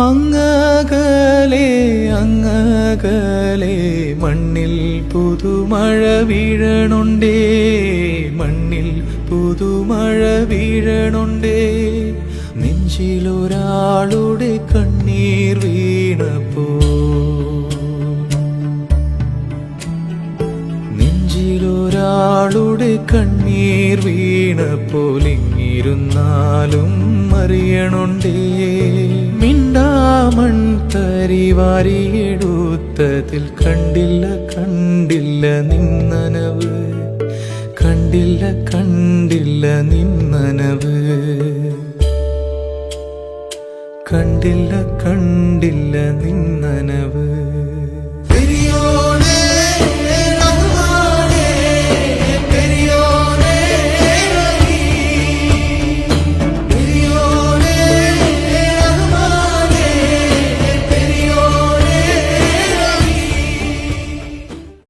അങ്ങകലെ അങ്ങകലെ മണ്ണിൽ പുതുമഴ വീഴണുണ്ടേ, മണ്ണിൽ പുതുമഴ വീഴണുണ്ടേ. നെഞ്ചിലൊരാളുടെ കണ്ണീർ വീണപ്പോ, നെഞ്ചിലൊരാളുടെ കണ്ണീർ വീണപ്പോൾ ഇങ്ങിരുന്നാലും അറിയണുണ്ടേ. മിണ്ടാമൺ തരി വാരിയെടുത്തതിൽ കണ്ടില്ല കണ്ടില്ല നിന്നനവ്, കണ്ടില്ല കണ്ടില്ല നിന്നനവ്, കണ്ടില്ല കണ്ടില്ല നിന്നനവ്.